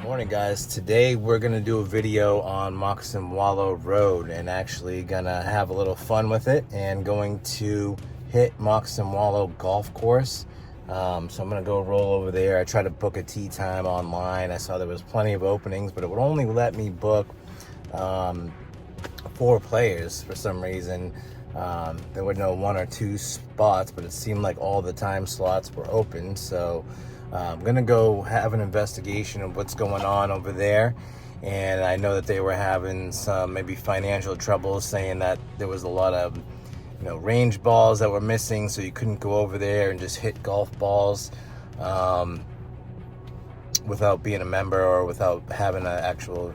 Morning guys, today we're gonna do a video on Moccasin Wallow Road and actually gonna have a little fun with it and going to hit Moccasin Wallow golf course. So I'm gonna go roll over there. I tried to book a tee time online. I saw there was plenty of openings, but it would only let me book 4 players for some reason. There were no 1 or 2 spots, but it seemed like all the time slots were open. So I'm gonna go have an investigation of what's going on over there. And I know that they were having some maybe financial troubles, saying that there was a lot of range balls that were missing, so you couldn't go over there and just hit golf balls without being a member or without having an actual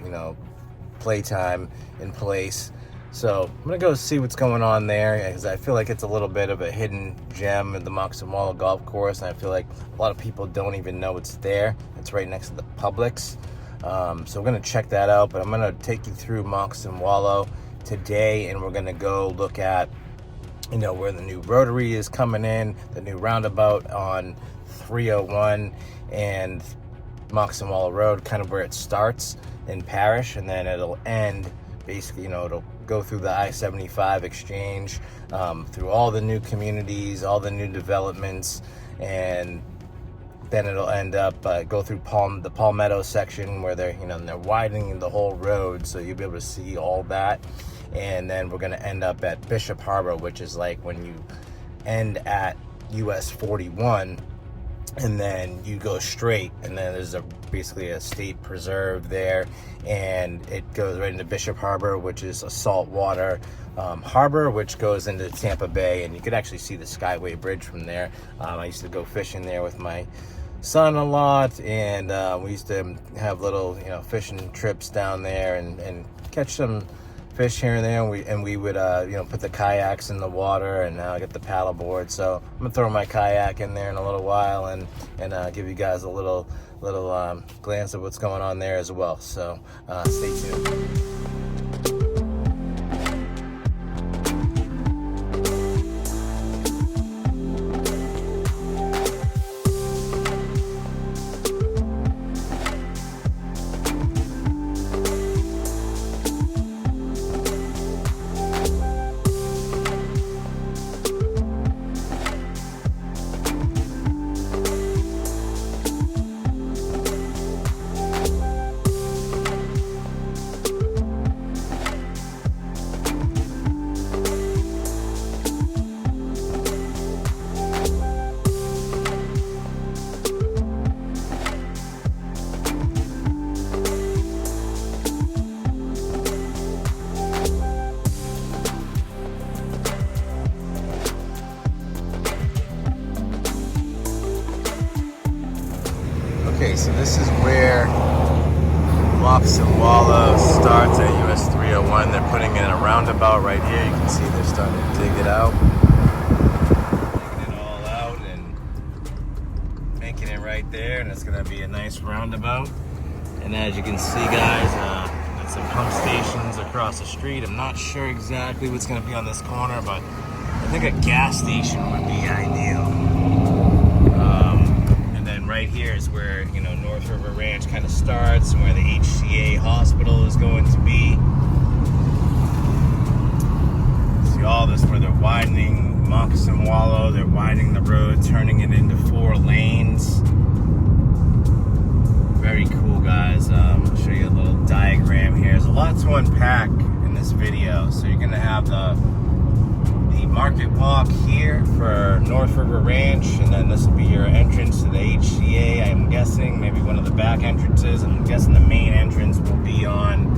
play time in place. So I'm gonna go see what's going on there, because I feel like it's a little bit of a hidden gem at the Moccasin Wallow golf course, and I feel like a lot of people don't even know it's there. It's right next to the Publix. So we're gonna check that out, but I'm gonna take you through Moccasin Wallow today, and we're gonna go look at where the new rotary is coming in, the new roundabout on 301 and Moccasin Wallow Road, kind of where it starts in Parrish, and then it'll end basically, it'll go through the I-75 exchange, through all the new communities, all the new developments, and then it'll end up go through the Palmetto section where they're widening the whole road, so you'll be able to see all that. And then we're going to end up at Bishop Harbor, which is like when you end at US 41 and then you go straight, and then there's basically a state preserve there, and it goes right into Bishop Harbor, which is a saltwater harbor which goes into Tampa Bay, and you could actually see the Skyway Bridge from there. I used to go fishing there with my son a lot, and we used to have little fishing trips down there and catch some fish here and there, and we would put the kayaks in the water and get the paddle board. So I'm gonna throw my kayak in there in a little while and give you guys a little glance of what's going on there as well. So stay tuned. Okay, so this is where Moccasin Wallow starts at US 301. They're putting in a roundabout right here. You can see they're starting to dig it out. Digging it all out and making it right there, and it's going to be a nice roundabout. And as you can see, guys, got some pump stations across the street. I'm not sure exactly what's going to be on this corner, but I think a gas station would be ideal. Right here is where North River Ranch kind of starts, and where the HCA hospital is going to be. See all this where they're widening Moccasin Wallow. They're widening the road, turning it into 4 lanes. Very cool, guys. I'll show you a little diagram here. There's a lot to unpack in this video. So you're gonna have the market walk here for North River Ranch, and then this will be your entrance to the HCA. I'm guessing maybe one of the back entrances. I'm guessing the main entrance will be on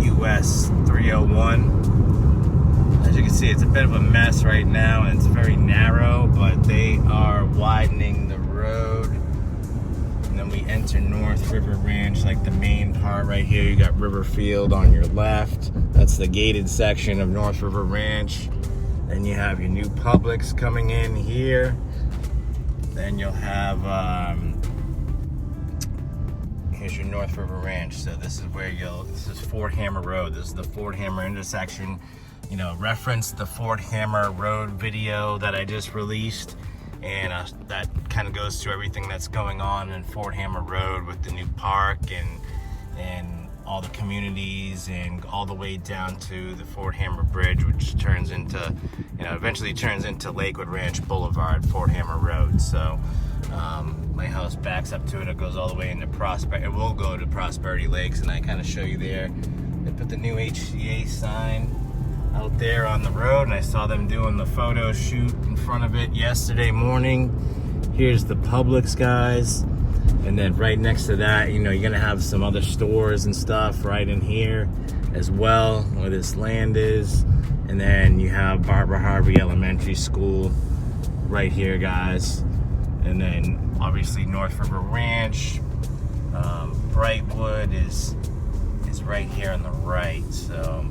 US 301. As you can see, it's a bit of a mess right now, and it's very narrow, but they are widening the road. And then we enter North River Ranch, like the main part right here. You got Riverfield on your left. That's the gated section of North River Ranch. Then you have your new Publix coming in here. Then you'll have, here's your North River Ranch. So this is where this is Fort Hammer Road. This is the Fort Hammer intersection. Reference the Fort Hammer Road video that I just released. and that kind of goes through everything that's going on in Fort Hammer Road with the new park and all the communities, and all the way down to the Fort Hammer Bridge, which turns into, eventually turns into Lakewood Ranch Boulevard, Fort Hammer Road. So my house backs up to it. It goes all the way into Prosperity. It will go to Prosperity Lakes, and I kind of show you there. They put the new HCA sign out there on the road, and I saw them doing the photo shoot in front of it yesterday morning. Here's the Publix, guys. And then right next to that, you're gonna have some other stores and stuff right in here as well, where this land is. And then you have Barbara Harvey Elementary School right here, guys. And then obviously North River Ranch, Brightwood is right here on the right. So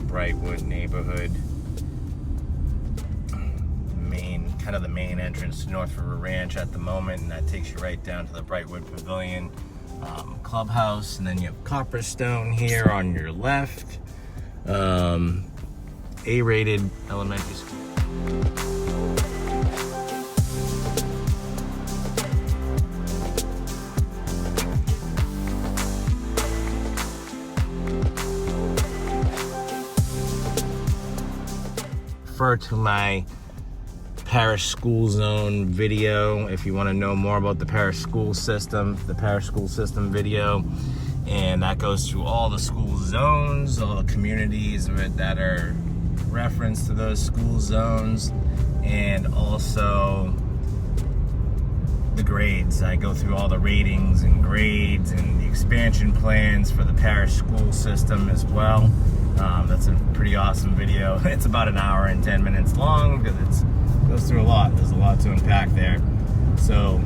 Brightwood neighborhood, kind of the main entrance to North River Ranch at the moment, and that takes you right down to the Brightwood Pavilion clubhouse. And then you have Copperstone here on your left, A-rated elementary school. Refer to my Parrish school zone video if you want to know more about the Parrish school system, video, and that goes through all the school zones, all the communities that are referenced to those school zones, and also the grades. I go through all the ratings and grades and the expansion plans for the Parrish school system as well. That's a pretty awesome video. It's about an hour and 10 minutes long because it goes through a lot. There's a lot to unpack there. So,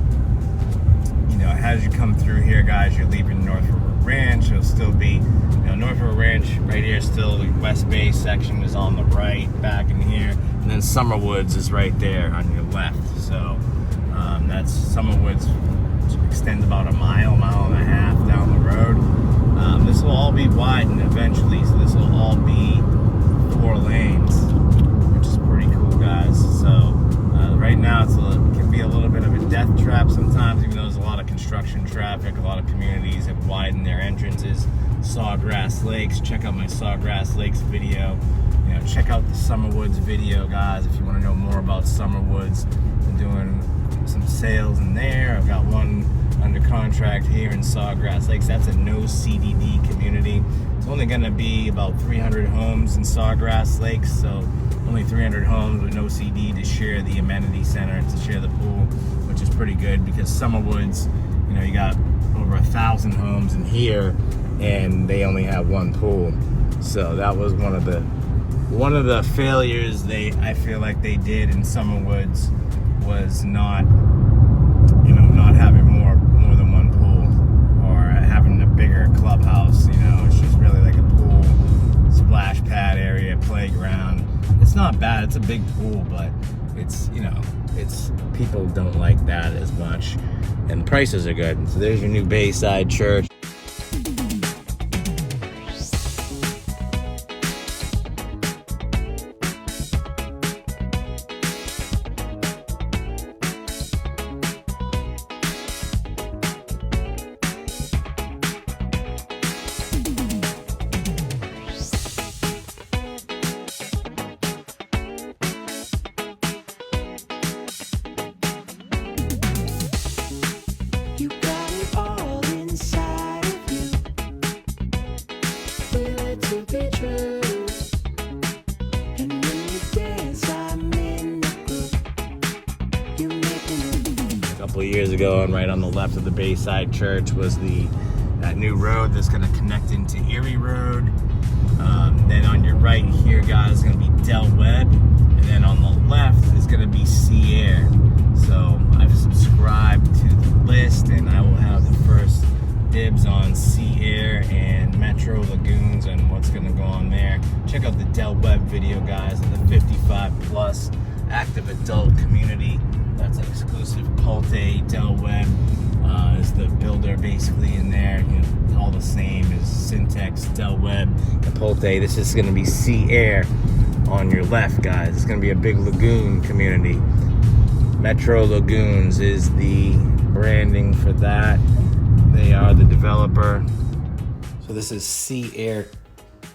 as you come through here, guys, you're leaving North River Ranch. It'll still be, North River Ranch right here. Still, the West Bay section is on the right, back in here, and then Summerwoods is right there on your left. So, that's Summerwoods. Extends about a mile and a half down the road. This will all be widened eventually, so this will all be 4 lanes, which is pretty cool, guys. So right now it can be a little bit of a death trap sometimes, even though there's a lot of construction traffic. A lot of communities have widened their entrances. Sawgrass Lakes, check out my Sawgrass Lakes video. Check out the Summerwoods video, guys, if you want to know more about Summerwoods. I'm doing some sales in there. I've got one under contract here in Sawgrass Lakes. That's a no CDD community. It's only going to be about 300 homes in Sawgrass Lakes, so only 300 homes with no CD to share the amenity center, to share the pool, which is pretty good because Summerwoods, you got over 1,000 homes in here, and they only have one pool. So that was one of the failures I feel like they did in Summerwoods, was not having more than one pool, or having a bigger clubhouse. It's just really like a pool, splash pad area, playground. It's not bad. It's a big pool, but it's people don't like that as much, and the prices are good. So there's your new Bayside Church. Years ago, and right on the left of the Bayside Church was that new road that's going to connect into Erie Road. Then on your right here, guys, is going to be Del Webb, and then on the left is going to be Sea Air. So I've subscribed to the list, and I will have the first dibs on Sea Air and Metro Lagoons and what's going to go on there. Check out the Del Webb video, guys, of the 55 plus active adult community. That's an exclusive Pulte. Del Webb is the builder basically in there. You know, all the same as Syntex, Del Webb, and Pulte. This is going to be Sea Air on your left, guys. It's going to be a big lagoon community. Metro Lagoons is the branding for that. They are the developer. So this is Sea Air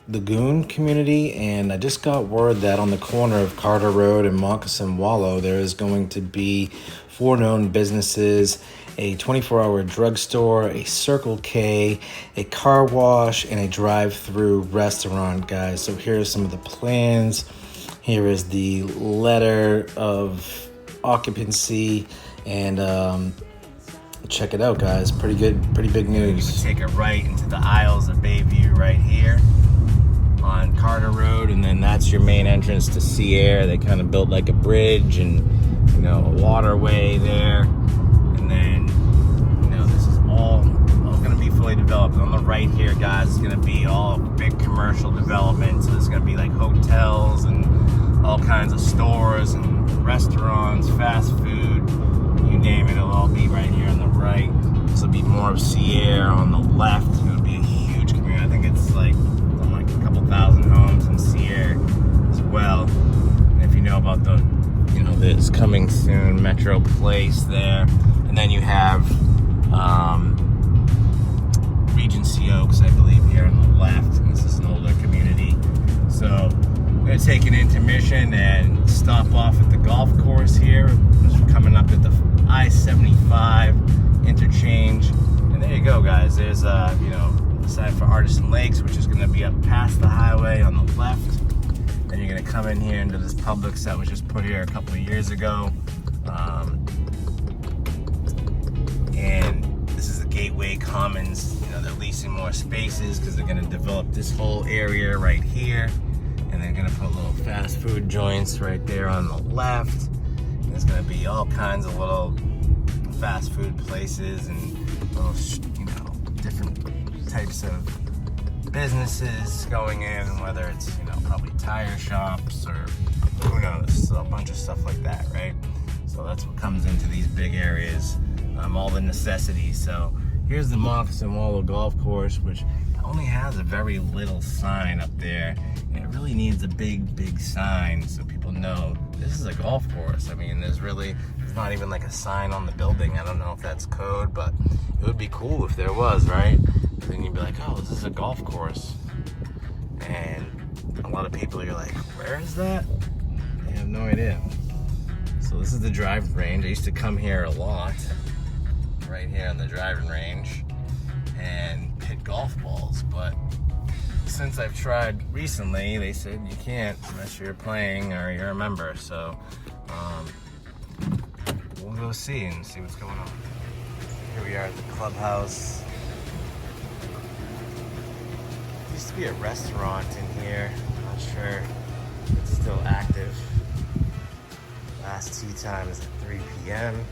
Lagoon community, and I just got word that on the corner of Carter Road and Moccasin Wallow, there is going to be 4 known businesses, a 24-hour drugstore, a Circle K, a car wash, and a drive-through restaurant, guys. So here's some of the plans. Here is the letter of occupancy, and check it out, guys. Pretty good, pretty big news. You can take a right into the Isles of Bayview right here on Carter Road, and then that's your main entrance to Sea Air. They kind of built like a bridge and, you know, a waterway there, and then, you know, this is all going to be fully developed. On the right here, guys, is going to be all big commercial development. So there's going to be like hotels and all kinds of stores and restaurants, fast food, you name it, it'll all be right here on the right. This will be more of Sea Air on the left. It would be a huge community. I think it's like a couple thousand homes in Sea Air as well. And if you know about the, you know, this coming soon Metro Place there, and then you have Regency Oaks, I believe, here on the left. And this is an older community. So I'm going to take an intermission and stop off at the golf course here. Just coming up at the I-75 interchange. And there you go, guys. There's, you know, the sign for Artisan Lakes, which is going to be up past the highway on the left. Then you're going to come in here into this Publix that was just put here a couple of years ago. And this is the Gateway Commons. You know, they're leasing more spaces because they're going to develop this whole area right here. And they're going to put little fast food joints right there on the left. There's going to be all kinds of little fast food places and little, you know, different types of businesses going in, whether it's, you know, probably tire shops or who knows, so a bunch of stuff like that, right? So that's what comes into these big areas, all the necessities. So here's the Moccasin Wallow Golf Course, which only has a very little sign up there. And it really needs a big sign so people know this is a golf course. I mean, there's not even like a sign on the building. I don't know if that's code, but it would be cool if there was, right? Then you'd be like, oh, this is a golf course. And a lot of people are like, where is that? They have no idea. So this is the driving range. I used to come here a lot, right here on the driving range, and hit golf balls, but since I've tried recently, they said you can't unless you're playing or you're a member. So we'll go see what's going on. Here we are at the clubhouse. There used to be a restaurant in here. I'm not sure if it's still active. Last tee time is at 3 p.m.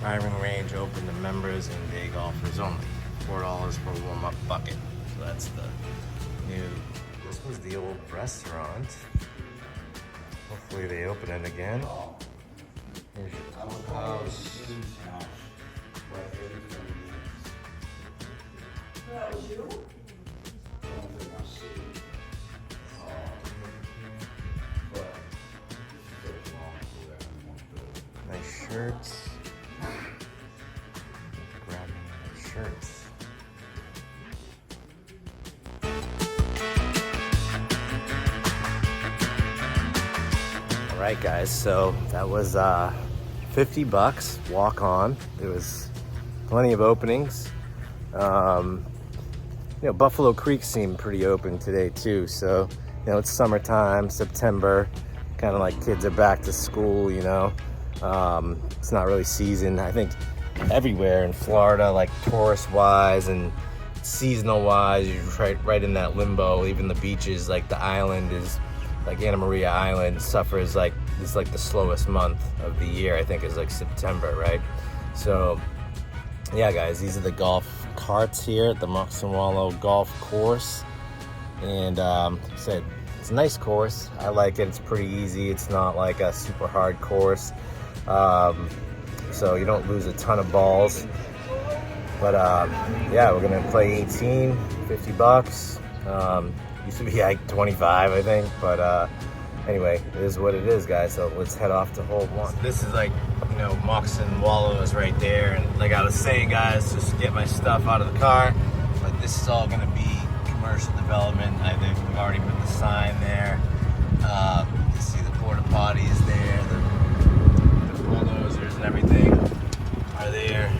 Driving range open to members and day golfers only. $4 for a warm-up bucket. So that's the new. This was the old restaurant. Hopefully they open it again. Here's your clubhouse. Nice shirts. Grabbing the shirts. All right, guys, so that was $50 walk on. There was plenty of openings. You know, Buffalo Creek seemed pretty open today too. So, you know, it's summertime, September, kind of like kids are back to school, you know. It's not really season. I think everywhere in Florida, like tourist-wise and seasonal-wise, you're right in that limbo. Even the beaches, like the island is, like Anna Maria Island suffers like, it's like the slowest month of the year, I think is like September, right? So yeah, guys, these are the golf carts here at the Moccasin Wallow Golf Course. And like I said, it's a nice course. I like it. It's pretty easy. It's not like a super hard course. So you don't lose a ton of balls. But yeah, we're gonna play 18, 50 bucks. Used to be like 25, I think, but anyway, it is what it is, guys. So let's head off to hole 1. So this is like, you know, Moccasin Wallow is right there, and like I was saying, guys, just get my stuff out of the car. But this is all gonna be commercial development. I think we've already put the sign there. You see the porta potties there, the bulldozers and everything are there,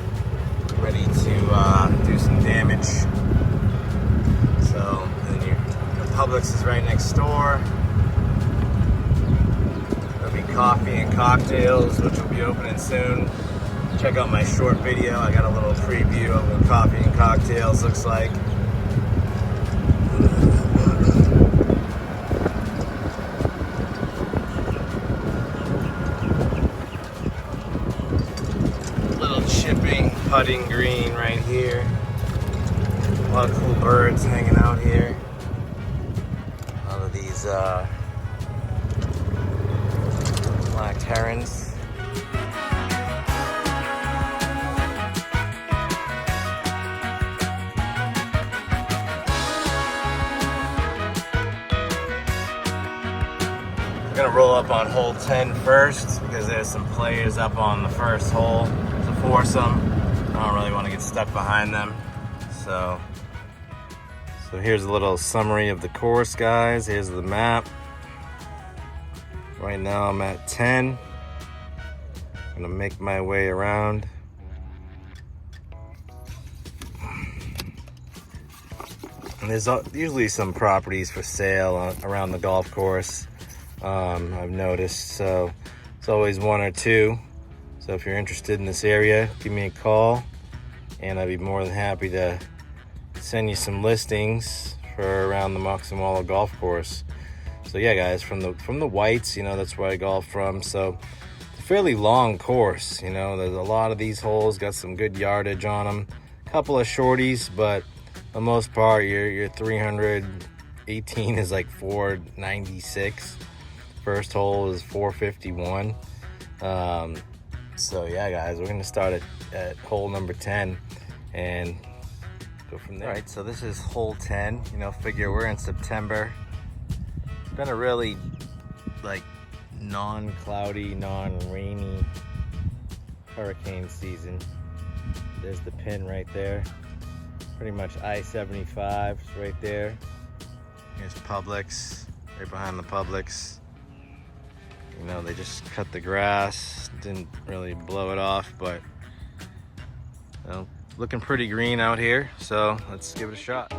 ready to do some damage. So then the Publix is right next door. There'll be coffee and cocktails, which will be opening soon. Check out my short video. I got a little preview of what coffee and cocktails looks like. Little chipping putting green right here. A lot of cool birds hanging out here. All of these black herons. I'm gonna roll up on hole 10 first because there's some players up on the first hole. It's a foursome. I don't really want to get stuck behind them. So here's a little summary of the course, guys. Here's the map. Right now I'm at 10. I'm gonna make my way around. And there's usually some properties for sale around the golf course. I've noticed, so it's always one or two. So if you're interested in this area, give me a call and I'd be more than happy to send you some listings for around the Moccasin Wallow golf course. So yeah, guys, from the whites, you know, that's where I golf from. So it's a fairly long course, you know. There's a lot of these holes, got some good yardage on them. A couple of shorties, but for the most part, your 318 is like 496. First hole is 451. So yeah, guys, we're gonna start at hole number 10 and go from there. All right, so this is hole 10. You know, figure we're in September. It's been a really like non-cloudy, non-rainy hurricane season. There's the pin right there. Pretty much I-75 is right there. Here's Publix, right behind the Publix. You know, they just cut the grass, didn't really blow it off, but you know, looking pretty green out here, so let's give it a shot.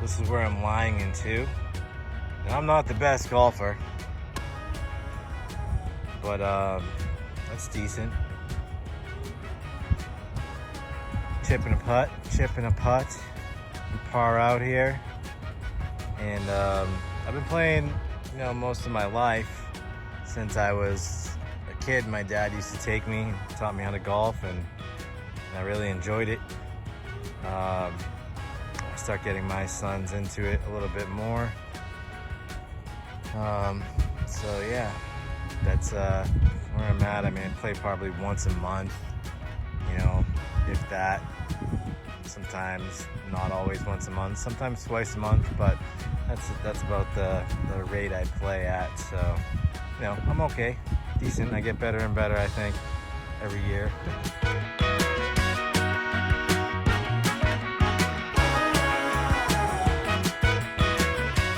This is where I'm lying into. And I'm not the best golfer, but that's decent. Chipping a putt, and par out here. And I've been playing, you know, most of my life. Since I was a kid, my dad used to take me, taught me how to golf, and I really enjoyed it. Start getting my sons into it a little bit more. So yeah, that's where I'm at. I mean, I play probably once a month, you know, if that. Sometimes not always once a month, sometimes twice a month, but that's about the rate I play at. So, you know, I'm okay, decent. I get better and better, I think, every year.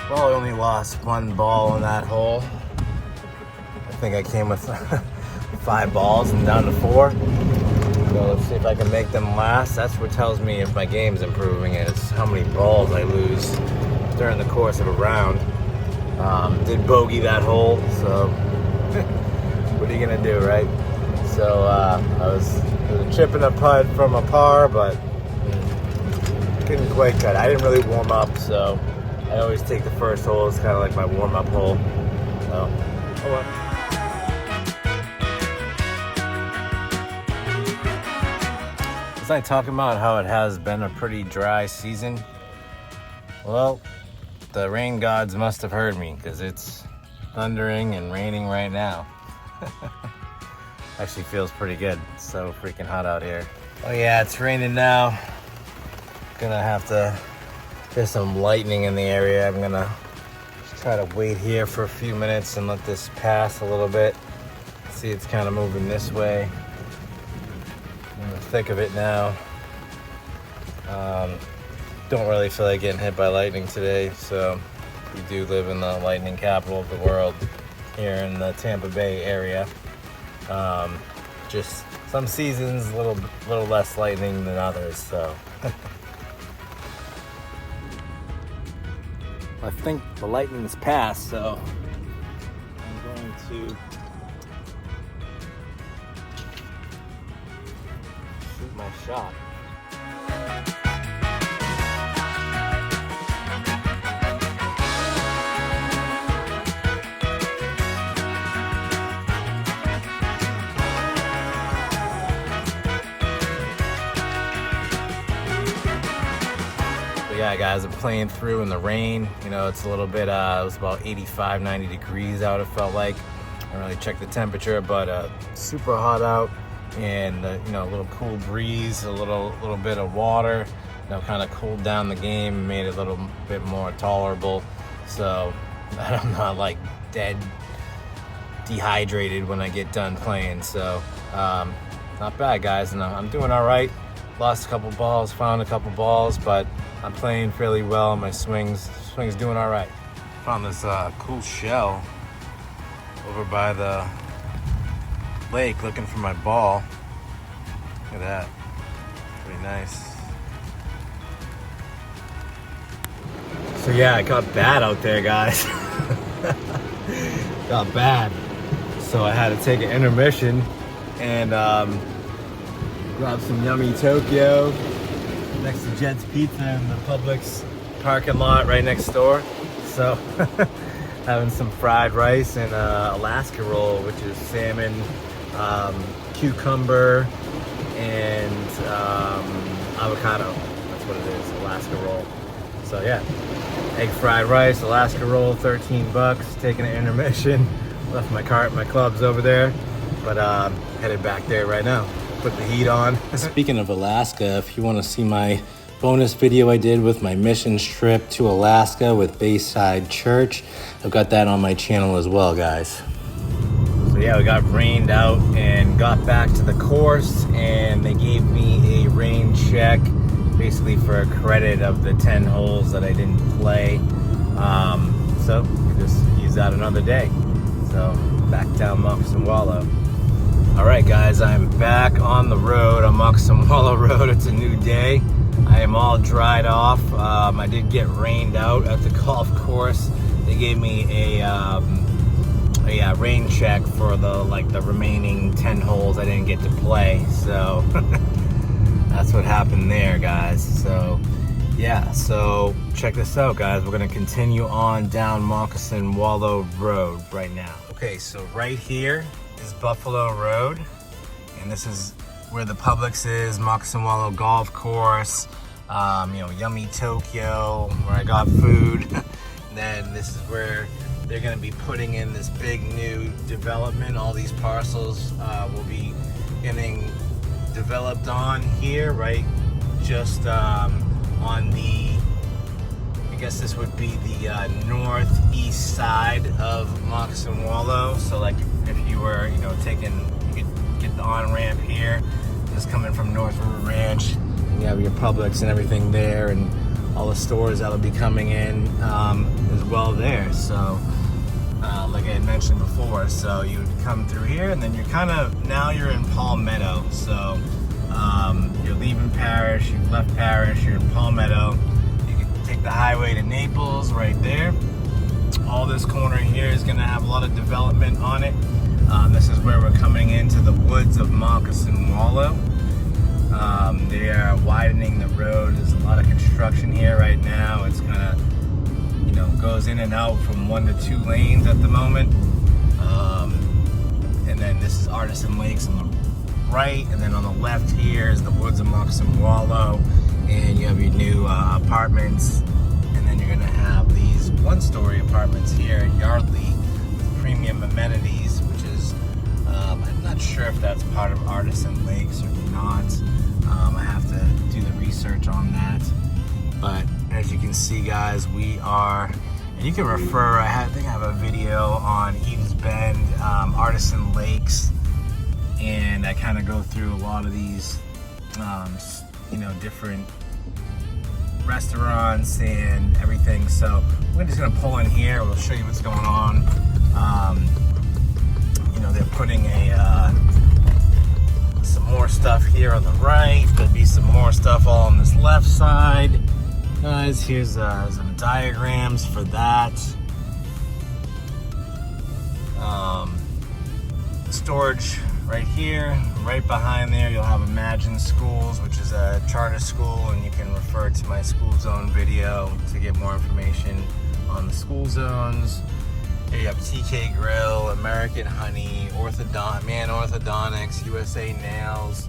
Well, I only lost one ball on that hole. I think I came with 5 balls and down to 4. So let's see if I can make them last. That's what tells me if my game's improving, is how many balls I lose during the course of a round. Did bogey that hole, so what are you gonna do, right? So I was chipping a putt from a par, but couldn't quite cut. I didn't really warm up, so I always take the first hole as kind of like my warm-up hole. So, oh well. Was I talking about how it has been a pretty dry season? Well, the rain gods must have heard me, because it's thundering and raining right now. Actually feels pretty good. It's so freaking hot out here. Oh yeah, it's raining now. Gonna have to, there's some lightning in the area. I'm gonna try to wait here for a few minutes and let this pass a little bit. See, it's kind of moving this way. I'm in the thick of it now. Don't really feel like getting hit by lightning today, so we do live in the lightning capital of the world here in the Tampa Bay area. Just some seasons a little less lightning than others, so. I think the lightning's passed, so I'm going to shoot my shot. Yeah, guys, I'm playing through in the rain. You know, it's a little bit, it was about 85, 90 degrees out, it felt like. I didn't really check the temperature, but super hot out, and you know, a little cool breeze, a little bit of water, you know, kind of cooled down the game, made it a little bit more tolerable. So I'm not like dead dehydrated when I get done playing. So not bad, guys, and I'm doing all right. Lost a couple balls, found a couple balls, but I'm playing fairly well. My swing's doing all right. Found this cool shell over by the lake looking for my ball. Look at that. Pretty nice. So yeah, it got bad out there, guys. Got bad. So I had to take an intermission and grab some yummy Tokyo next to Jed's Pizza in the Publix parking lot right next door. So having some fried rice and Alaska roll, which is salmon, cucumber, and avocado. That's what it is, Alaska roll. So yeah, egg fried rice, Alaska roll, 13 bucks, taking an intermission. Left my cart, my clubs over there, but headed back there right now. Put the heat on. Speaking of Alaska, if you want to see my bonus video I did with my missions trip to Alaska with Bayside Church, I've got that on my channel as well, guys. So yeah, we got rained out and got back to the course, and they gave me a rain check, basically for a credit of the 10 holes that I didn't play. So just use that another day. So back down Moccasin Wallow. All right, guys, I'm back on the road on Moccasin Wallow Road. It's a new day. I am all dried off. I did get rained out at the golf course. They gave me a rain check for the remaining 10 holes I didn't get to play. So that's what happened there, guys. So yeah, so check this out, guys. We're gonna continue on down Moccasin Wallow Road right now. Okay, so right here is Buffalo Road, and this is where the Publix is, Moccasin Wallow Golf Course, you know, Yummy Tokyo, where I got food. And then this is where they're gonna be putting in this big new development. All these parcels will be getting developed on here, right? Just on the, I guess this would be the northeast side of Moccasin Wallow. So like if you were, you know, you could get the on-ramp here, just coming from North River Ranch. You have your Publix and everything there, and all the stores that'll be coming in as well there. So like I had mentioned before, so you would come through here, and then you're now you're in Palmetto. So You're leaving Parrish, you've left Parrish, you're in Palmetto. You can take the highway to Naples right there. All this corner here is going to have a lot of development on it. This is where we're coming into the woods of Moccasin Wallow. They are widening the road. There's a lot of construction here right now. It's kind of, you know, goes in and out from 1 to 2 lanes at the moment. And then this is Artisan Lakes on the right, and then on the left here is the woods of Moccasin Wallow, and you have your new apartments, and then you're going to have these 1-story apartments here at Yardley with premium amenities, which is, I'm not sure if that's part of Artisan Lakes or not. I have to do the research on that, but as you can see, guys, we are, and you can refer, I think I have a video on Eden's Bend, Artisan Lakes, and I kind of go through a lot of these, you know, different restaurants and everything. So we're just gonna pull in here. We'll show you what's going on. You know, they're putting some more stuff here on the right. There'll be some more stuff all on this left side. Guys, here's some diagrams for that. Storage right here, right behind there, you'll have Imagine Schools, which is a charter school, and you can refer to my school zone video to get more information on the school zones. Here you have TK Grill, American Honey, Man Orthodontics, USA Nails.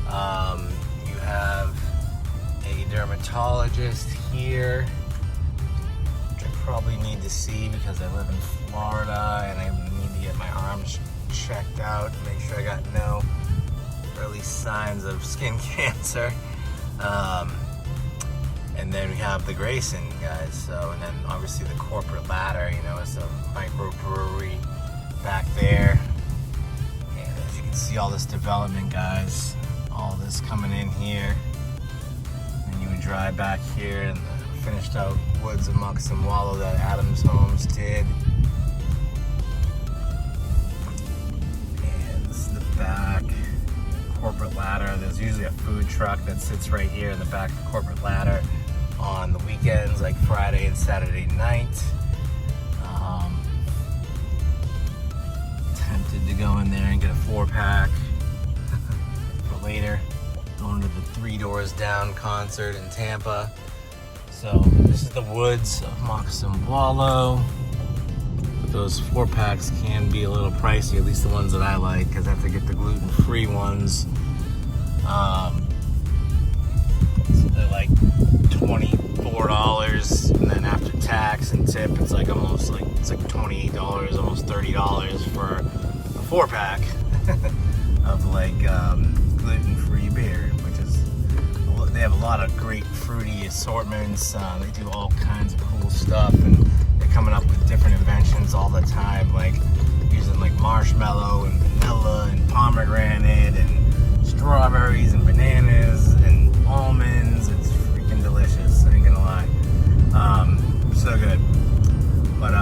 You have a dermatologist here, which I probably need to see because I live in Florida and I need to get my arms checked out to make sure I got no early signs of skin cancer. And then we have the Grayson, guys. So, and then obviously the corporate ladder, you know, it's a microbrewery back there. And as you can see, all this development, guys, all this coming in here. And you would drive back here in the finished out woods of Moccasin Wallow that Adams Homes did. Back corporate ladder. There's usually a food truck that sits right here in the back of the corporate ladder on the weekends, like Friday and Saturday night. Tempted to go in there and get a 4-pack for later. Going to the 3 Doors Down concert in Tampa. So this is the woods of Moccasin Wallow. Those 4-packs can be a little pricey, at least the ones that I like, because I have to get the gluten-free ones. So they're like $24, and then after tax and tip, it's like almost like $28, almost $30 for a 4-pack of like gluten-free beer, which is, they have a lot of great fruity assortments. They do all kinds of cool stuff, and they're coming up with different inventions all the time, like using like marshmallow and vanilla and pomegranate and strawberries and bananas and almonds. It's freaking delicious, I ain't gonna lie. So good. But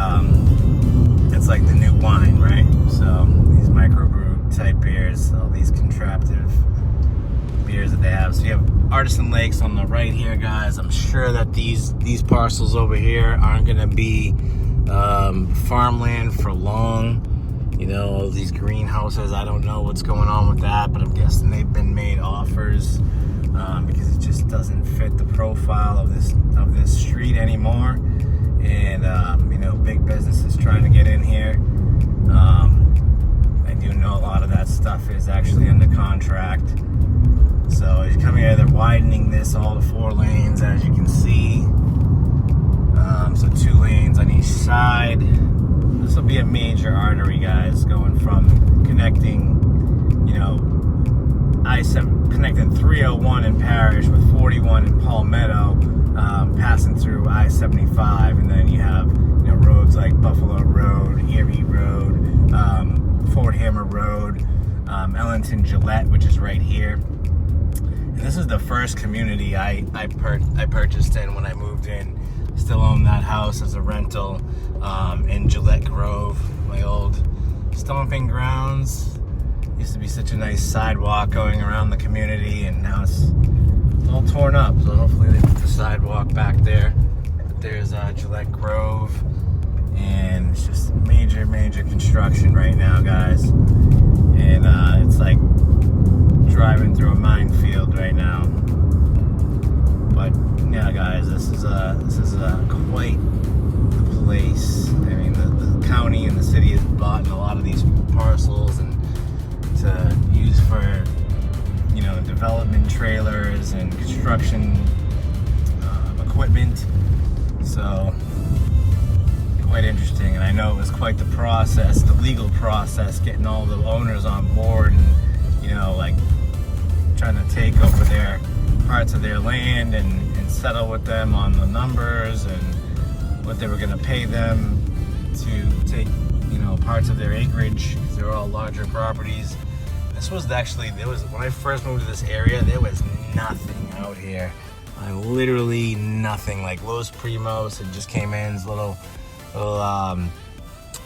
it's like the new wine, right? So these microbrew type beers, all these contraptive beers that they have. So you have Artisan Lakes on the right here, guys. I'm sure that these parcels over here aren't gonna be farmland for long. You know, all these greenhouses, I don't know what's going on with that, but I'm guessing they've been made offers because it just doesn't fit the profile of this street anymore. And you know, big businesses trying to get in here. I do know a lot of that stuff is actually under contract. So as you come here, they're widening this all to 4 lanes, as you can see. So 2 lanes on each side. This will be a major artery, guys, going from connecting, you know, connecting 301 in Parrish with 41 in Palmetto, passing through I-75, and then you have, you know, roads like Buffalo Road, Erie Road, Fort Hammer Road, Ellington Gillette, which is right here. And this is the first community I purchased in when I moved in. Still own that house as a rental in Gillette Grove, my old stomping grounds. Used to be such a nice sidewalk going around the community, and now it's all torn up. So hopefully they put the sidewalk back there. But there's Gillette Grove, and it's just major construction right now, guys. And it's like driving through a minefield right now. But yeah, guys, this is quite the place. I mean, the county and the city has bought a lot of these parcels and to use for, you know, development trailers and construction equipment. So quite interesting. And I know it was quite the process, the legal process, getting all the owners on board and, you know, like trying to take over their parts of their land and settle with them on the numbers and what they were going to pay them to take, you know, parts of their acreage, because they're all larger properties. This was actually, when I first moved to this area, there was nothing out here. Literally nothing. Like Los Primos, it just came in, this little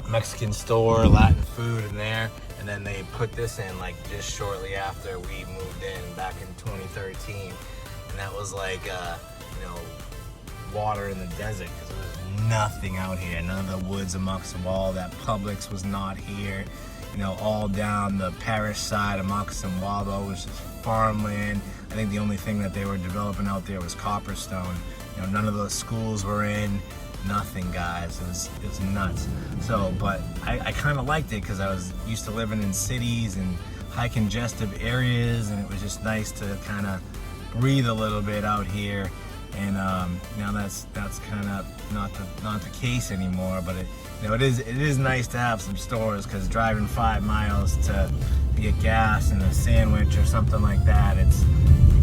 Mexican store, Latin food in there. And then they put this in like just shortly after we moved in back in 2013. And that was like, you know, water in the desert, because there was nothing out here. None of the woods of Moccasin Wallow. That Publix was not here. You know, all down the Parrish side of Moccasin Wallow was just farmland. I think the only thing that they were developing out there was Copperstone. You know, none of those schools were in. Nothing, guys. It was nuts. So, but I kind of liked it because I was used to living in cities and high congestive areas, and it was just nice to kind of breathe a little bit out here. And now that's kind of not the case anymore. But it is nice to have some stores, because driving 5 miles to get gas and a sandwich or something like that, it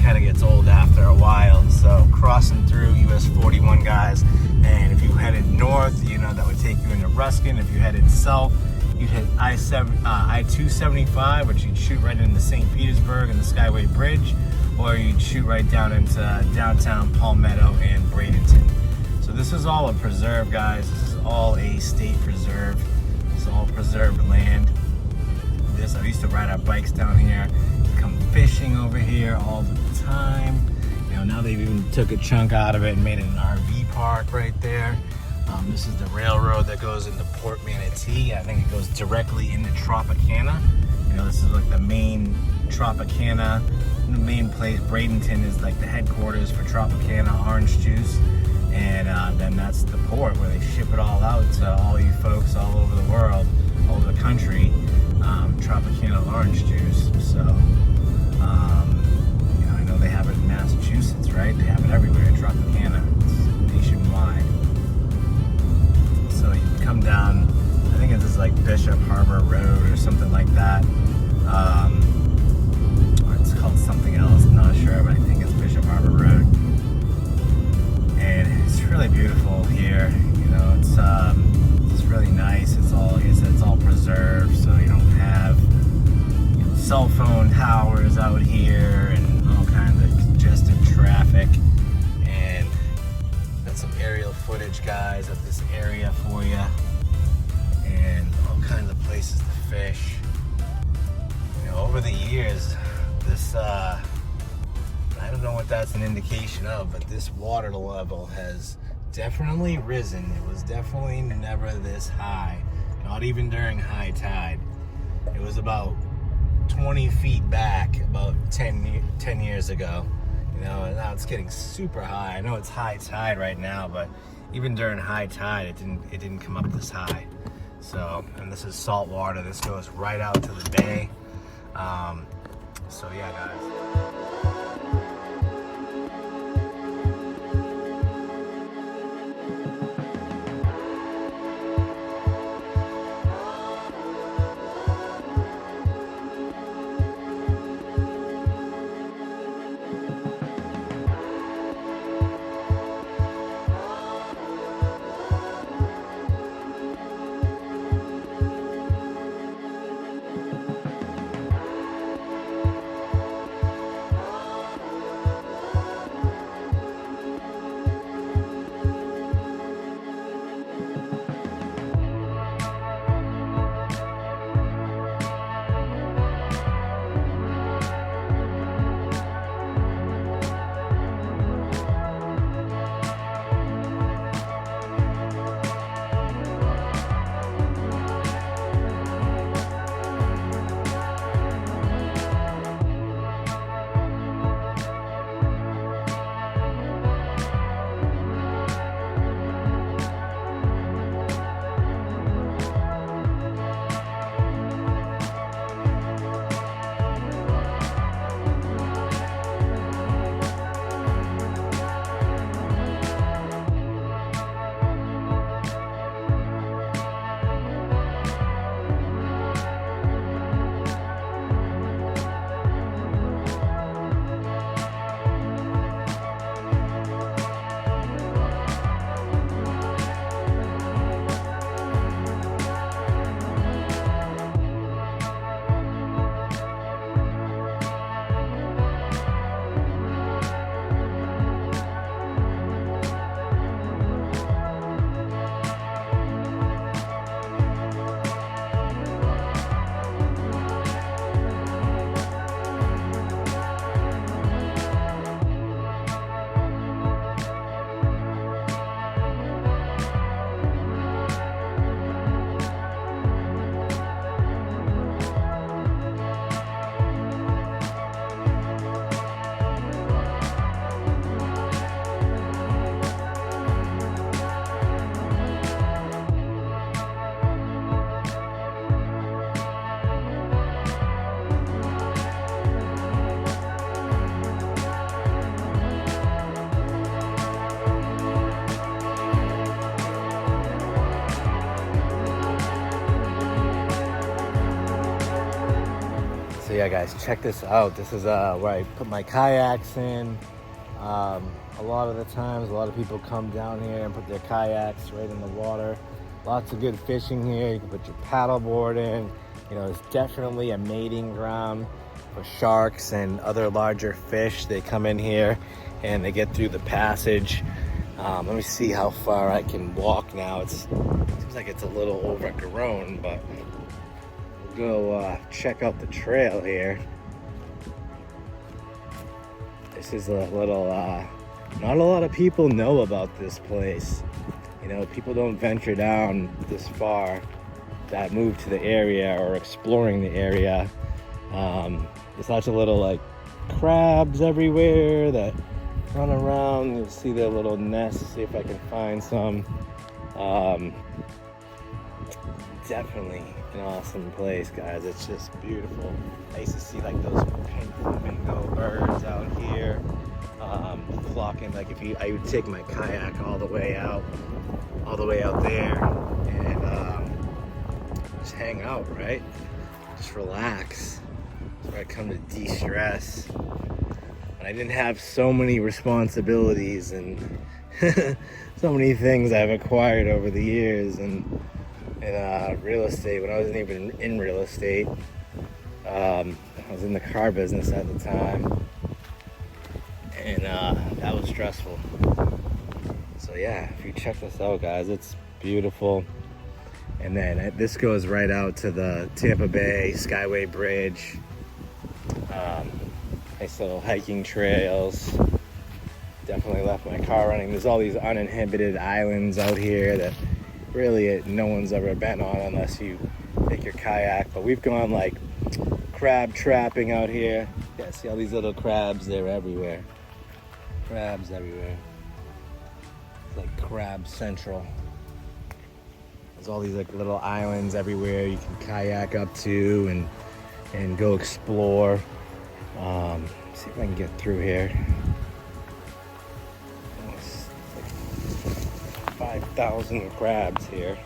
kind of gets old after a while. So crossing through US 41, guys, and if you headed north, you know, that would take you into Ruskin. If you headed south, you'd hit I-275, which you'd shoot right into St. Petersburg and the Skyway Bridge, or you'd shoot right down into downtown Palmetto and Bradenton. So this is all a preserve, guys. This is all a state preserve. This is all preserved land. I used to ride our bikes down here, come fishing over here all the time. You know, now they've even took a chunk out of it and made it an RV park right there. This is the railroad that goes into Port Manatee. I think it goes directly into Tropicana. You know, this is like the main Tropicana, the main place. Bradenton is like the headquarters for Tropicana orange juice. And then that's the port where they ship it all out to all you folks all over the world, all over the country. Tropicana orange juice. So, you know, I know they have it in Massachusetts, right? They have it everywhere, Tropicana. It's nationwide. So you come down, I think it's just like Bishop Harbor Road or something like that. Or it's called something else, I'm not sure, but I think it's Bishop Harbor Road. And it's really beautiful here. You know, it's really nice. It's all, like I said, it's all preserved, so you don't have, you know, cell phone towers out here and all kinds of congested traffic. And got some aerial footage, guys, of this area for you, and all kinds of places to fish. You know, over the years, this I don't know what that's an indication of, but this water level has definitely risen. It was definitely never this high, not even during high tide. It was about 20 feet back about 10 years ago. You know, and now it's getting super high. I know it's high tide right now, but even during high tide, it didn't come up this high. So, and this is salt water. This goes right out to the bay. So yeah, guys. yeah, guys, check this out. This is where I put my kayaks in. A lot of the times, a lot of people come down here and put their kayaks right in the water. Lots of good fishing here. You can put your paddleboard in. You know, it's definitely a mating ground for sharks and other larger fish. They come in here and they get through the passage. Let me see how far I can walk now. It seems like it's a little overgrown, but we'll go check out the trail here. This is a little, not a lot of people know about this place. You know, people don't venture down this far that move to the area or exploring the area. There's lots of little like crabs everywhere that run around. You'll see their little nests. See if I can find some. Definitely an awesome place, guys. It's just beautiful. I used to see like those pink flamingo birds out here flocking. Like I would take my kayak all the way out there and just hang out, right? Just relax. That's where I come to de-stress. I didn't have so many responsibilities and so many things I've acquired over the years and real estate. When I wasn't even in real estate, I was in the car business at the time, and that was stressful. So yeah, if you check this out, guys, it's beautiful. And then this goes right out to the Tampa Bay Skyway Bridge. Nice little hiking trails. Definitely left my car running. There's all these uninhibited islands out here that really no one's ever been on unless you take your kayak. But we've gone like crab trapping out here. Yeah, see all these little crabs? They're everywhere. Crabs everywhere. It's like crab central. There's all these like little islands everywhere you can kayak up to and go explore. See if I can get through here. It's like 5,000 crabs here.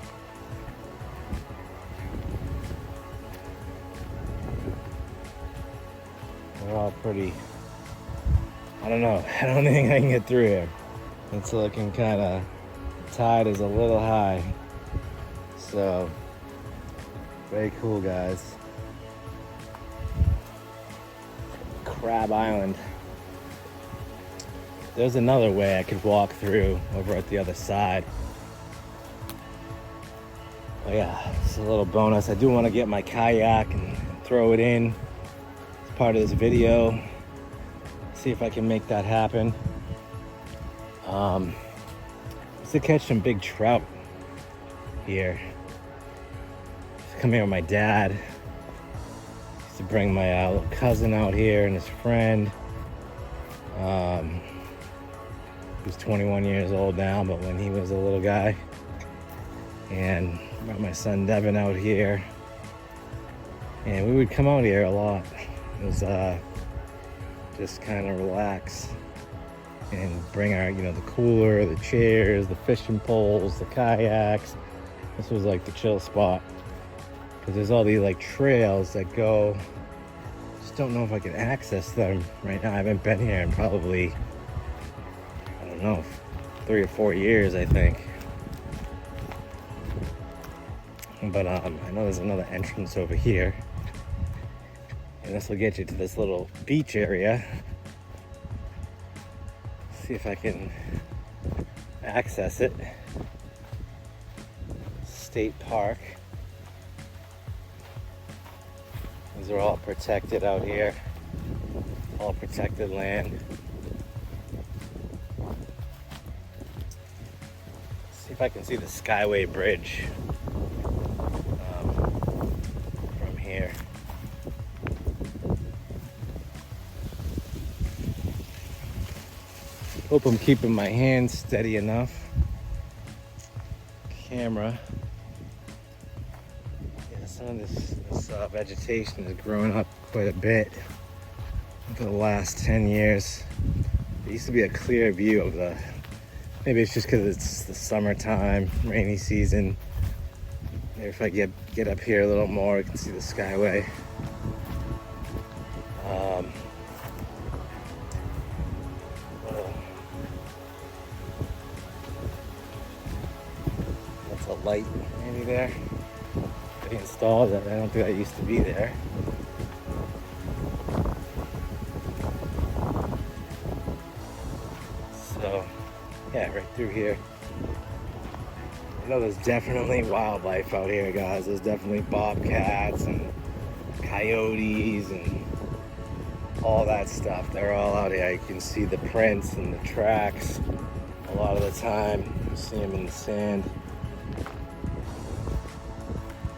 They're all pretty. I don't know. I don't think I can get through here. It's looking kind of, tide is a little high. So, very cool, guys. Crab Island. There's another way I could walk through over at the other side. But yeah, it's a little bonus. I do want to get my kayak and throw it in as part of this video. See if I can make that happen. Just to catch some big trout here. Just come here with my dad. Used to bring my little cousin out here and his friend. He's 21 years old now, but when he was a little guy. And brought my son Devin out here. And we would come out here a lot. It was just kind of relax and bring our, you know, the cooler, the chairs, the fishing poles, the kayaks. This was like the chill spot. Because there's all these like trails that go, just don't know if I can access them right now. I haven't been here in probably, I don't know, 3 or 4 years, I think. But I know there's another entrance over here. And this will get you to this little beach area. See if I can access it. State Park. These are all protected out here. All protected land. See if I can see the Skyway Bridge from here. Hope I'm keeping my hands steady enough. Camera. Yeah, some of this vegetation has grown up quite a bit for the last 10 years. There used to be a clear view of the, maybe it's just because it's the summertime, rainy season. Maybe if I get up here a little more, I can see the Skyway. light maybe there. They installed it. I don't think that used to be there. So, yeah, right through here. I know there's definitely wildlife out here, guys. There's definitely bobcats and coyotes and all that stuff. They're all out here. You can see the prints and the tracks a lot of the time. You see them in the sand.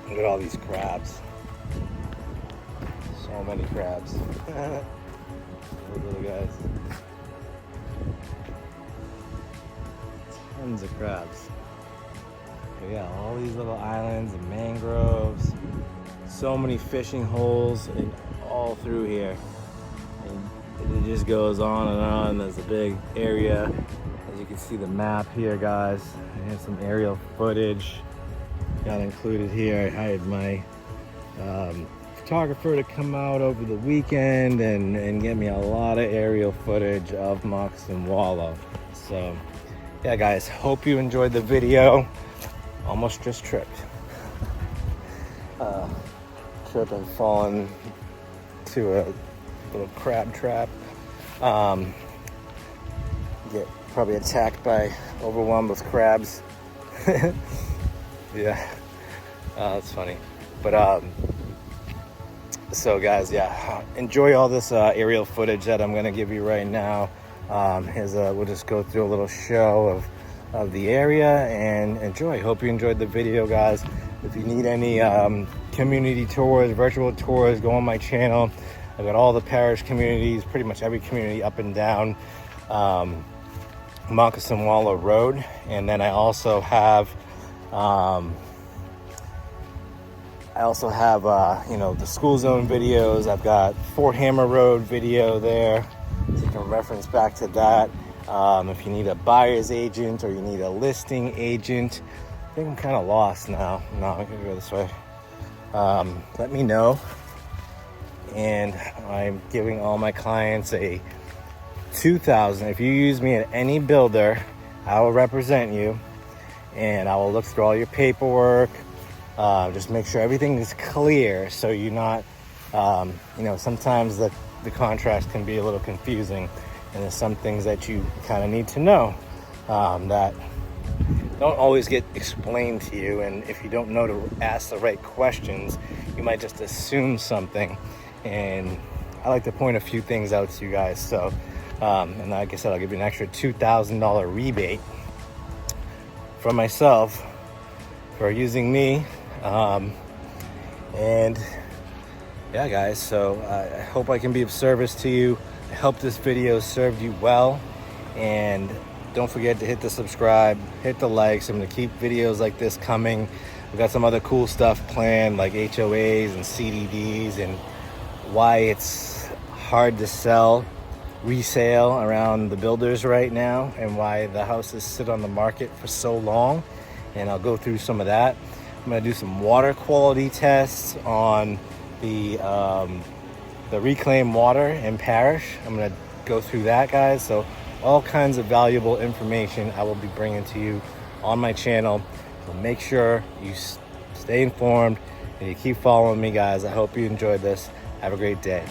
Look at all these crabs. So many crabs. Those little guys. Tons of crabs. But yeah, all these little islands and mangroves. So many fishing holes and all through here. And it just goes on and on. There's a big area. As you can see the map here, guys. I have some aerial footage got included here. I hired my photographer to come out over the weekend and get me a lot of aerial footage of Moccasin Wallow. So yeah, guys, hope you enjoyed the video. Almost just tripped. Tripped and fallen to a little crab trap. Get probably attacked by, overwhelmed with crabs. Yeah, that's funny. But so guys, yeah, enjoy all this aerial footage that I'm gonna give you right now. We'll just go through a little show of the area and enjoy. Hope you enjoyed the video, guys. If you need any community tours, virtual tours, go on my channel. I've got all the Parrish communities, pretty much every community up and down Moccasin Wallow Road. And then I also have you know, the school zone videos. I've got Fort Hammer Road video there, so you can reference back to that. If you need a buyer's agent or you need a listing agent, I think I'm kind of lost now. No, I'm gonna go this way. Let me know. And I'm giving all my clients a $2,000. If you use me at any builder, I will represent you and I will look through all your paperwork. Just make sure everything is clear, so you're not, you know, sometimes the contracts can be a little confusing, and there's some things that you kind of need to know that don't always get explained to you. And if you don't know to ask the right questions, you might just assume something. And I like to point a few things out to you guys. So, and like I said, I'll give you an extra $2,000 rebate from myself for using me. And yeah, guys, so I hope I can be of service to you. I hope this video served you well. And don't forget to hit the subscribe, hit the likes. I'm gonna keep videos like this coming. We've got some other cool stuff planned, like HOAs and CDDs, and why it's hard to sell resale around the builders right now, and why the houses sit on the market for so long. And I'll go through some of that. I'm gonna do some water quality tests on the reclaimed water in Parrish. I'm gonna go through that, guys. So all kinds of valuable information I will be bringing to you on my channel. So make sure you stay informed and you keep following me, guys. I hope you enjoyed this. Have a great day.